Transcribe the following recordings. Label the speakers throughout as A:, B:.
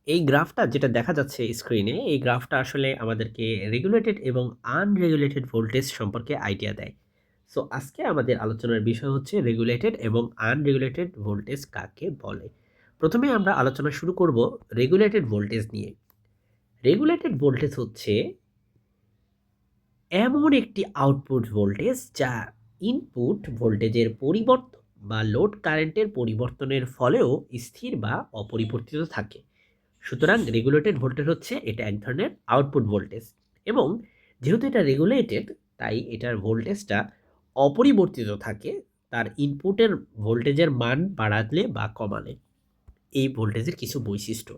A: এই গ্রাফটা যেটা দেখা যাচ্ছে স্ক্রিনে, এই গ্রাফটা আসলে আমাদেরকে রেগুলেটেড এবং আনরেগুলেটেড ভোল্টেজ সম্পর্কে আইডিয়া দেয়। সো আজকে আমাদের আলোচনার বিষয় হচ্ছে রেগুলেটেড এবং আনরেগুলেটেড ভোল্টেজ কাকে বলে। প্রথমে আমরা আলোচনা শুরু করব রেগুলেটেড ভোল্টেজ নিয়ে। রেগুলেটেড ভোল্টেজ হচ্ছে এমন একটি আউটপুট ভোল্টেজ যা ইনপুট ভোল্টেজের পরিবর্তন বা লোড কারেন্টের পরিবর্তনের ফলেও স্থির বা অপরিবর্তিত থাকে। সুতরাং রেগুলেটেড ভোল্টেজ হচ্ছে এটা এক ধরনের আউটপুট ভোল্টেজ, এবং যেহেতু এটা রেগুলেটেড তাই এটার ভোল্টেজটা অপরিবর্তিত থাকে তার ইনপুটের ভোল্টেজের মান বাড়ালে বা কমালে। এই ভোল্টেজের কিছু বৈশিষ্ট্য: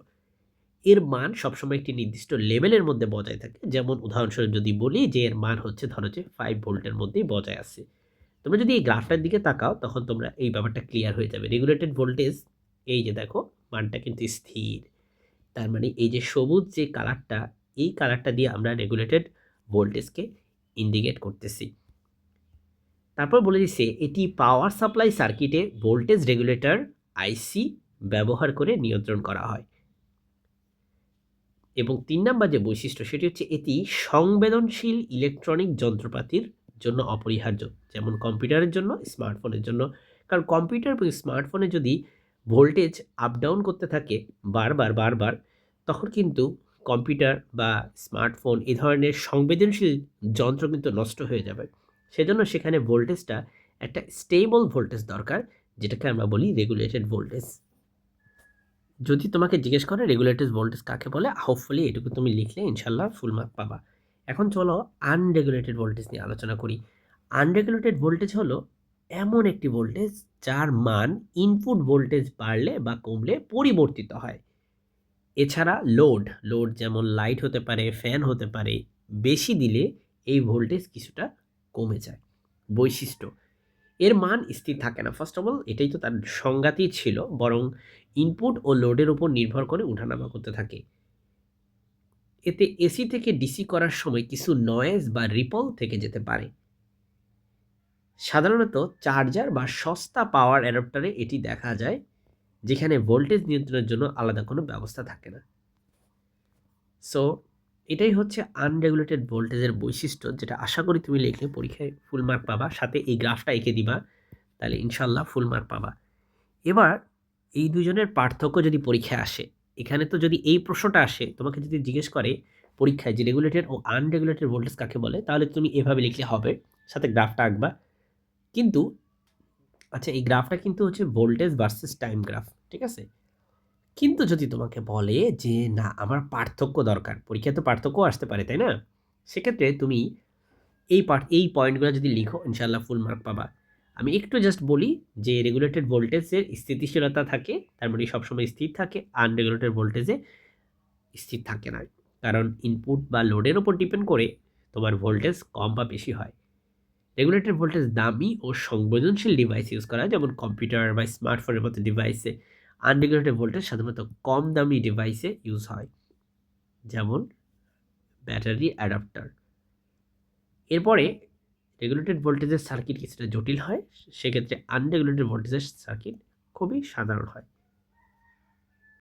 A: এর মান সবসময় একটি নির্দিষ্ট লেভেলের মধ্যে বজায় থাকে। যেমন উদাহরণস্বরূপ যদি বলি যে এর মান হচ্ছে ধরো যে 5 ভোল্টের মধ্যেই বজায় আছে। তোমরা যদি এই গ্রাফটার দিকে তাকাও তখন তোমরা এই ব্যাপারটা ক্লিয়ার হয়ে যাবে। রেগুলেটেড ভোল্টেজ, এই যে দেখো, মানটা কিন্তু স্থির। তার মানে এই যে সবুজ যে কালারটা, এই কালারটা দিয়ে আমরা রেগুলেটেড ভোল্টেজকে ইন্ডিকেট করতেছি। তারপর বলে দিচ্ছে এটি পাওয়ার সাপ্লাই সার্কিটে ভোল্টেজ রেগুলেটর আইসি ব্যবহার করে নিয়ন্ত্রণ করা হয়। এবং ৩ নাম্বার যে বৈশিষ্ট্য সেটি হচ্ছে এটি সংবেদনশীল ইলেকট্রনিক যন্ত্রপাতির জন্য অপরিহার্য, যেমন কম্পিউটারের জন্য, স্মার্টফোনের জন্য। কারণ কম্পিউটার এবং স্মার্টফোনে যদি ভোল্টেজ আপ ডাউন করতে থাকে বারবার বারবার, তখন কিন্তু কম্পিউটার বা স্মার্টফোন এ ধরনের সংবেদনশীল যন্ত্র কিন্তু নষ্ট হয়ে যাবে। সেজন্য সেখানে ভোল্টেজটা একটা স্টেবল ভোল্টেজ দরকার, যেটাকে আমরা বলি রেগুলেটেড ভোল্টেজ। যদি তোমাকে জিজ্ঞেস করে রেগুলেটেড ভোল্টেজ কাকে বলে, হোপফুলি এটুকু তুমি লিখলে ইনশাল্লাহ ফুল মার্ক পাবা। এখন চলো আনরেগুলেটেড ভোল্টেজ নিয়ে আলোচনা করি। আনরেগুলেটেড ভোল্টেজ হলো এমন একটি ভোল্টেজ যার মান ইনপুট ভোল্টেজ বাড়লে বা কমলে পরিবর্তিত হয়। এছাড়া লোড লোড যেমন লাইট হতে পারে, ফ্যান হতে পারে, বেশি দিলে এই ভোল্টেজ কিছুটা কমে যায়। বৈশিষ্ট্য: এর মান স্থির থাকে না। ফার্স্ট অফ অল এটাই তো তার সংজ্ঞাতেই ছিল, বরং ইনপুট ও লোডের উপর নির্ভর করে উঠানামা করতে থাকে। এতে এসি থেকে ডিসি করার সময় কিছু নয়েজ বা রিপল থেকে যেতে পারে। সাধারণত চার্জার বা সস্তা পাওয়ার অ্যাডাপ্টারে এটি দেখা যায়, যেখানে ভোল্টেজ নিয়ন্ত্রণের জন্য আলাদা কোনো ব্যবস্থা থাকে না। সো এটাই হচ্ছে আনরেগুলেটেড ভোল্টেজের বৈশিষ্ট্য, যেটা আশা করি তুমি লিখলে পরীক্ষায় ফুল মার্ক পাবা। সাথে এই গ্রাফটা এঁকে দিবা, তাহলে ইনশাল্লাহ ফুল মার্ক পাবা। এবার এই দুজনের পার্থক্য যদি পরীক্ষায় আসে, এখানে তো যদি এই প্রশ্নটা আসে, তোমাকে যদি জিজ্ঞেস করে পরীক্ষায় যে রেগুলেটেড ও আনরেগুলেটেড ভোল্টেজ কাকে বলে, তাহলে তুমি এভাবে লিখলে হবে, সাথে গ্রাফটা আঁকবা। কিন্তু আচ্ছা, এই গ্রাফটা কিন্তু হচ্ছে ভোল্টেজ ভার্সেস টাইম গ্রাফ, ঠিক আছে? কিন্তু যদি তোমাকে বলে যে না, আমার পার্থক্য দরকার, পরীক্ষায় তো পার্থক্য আসতে পারে, তাই না? সেক্ষেত্রে তুমি এই পয়েন্টগুলো যদি লিখো ইনশাল্লাহ ফুল মার্ক পাবা। আমি একটু জাস্ট বলি যে রেগুলেটেড ভোল্টেজের স্থিতিশীলতা থাকে, তার মানে সবসময় স্থির থাকে। আনরেগুলেটেড ভোল্টেজে স্থির থাকে না, কারণ ইনপুট বা লোডের উপর ডিপেন্ড করে তোমার ভোল্টেজ কম বা বেশি হয়। রেগুলেটেড ভোল্টেজ দামি ও সংবেদনশীল ডিভাইস ইউজ করা হয়, যেমন কম্পিউটার বা স্মার্টফোনের মতো ডিভাইসে। আনরেগুলেটেড ভোল্টেজ সাধারণত কম দামি ডিভাইসে ইউজ হয়, যেমন ব্যাটারি অ্যাডাপ্টার। এরপরে রেগুলেটেড ভোল্টেজের সার্কিট কিছুটা জটিল হয়, সেক্ষেত্রে আনরেগুলেটেড ভোল্টেজের সার্কিট খুবই সাধারণ হয়।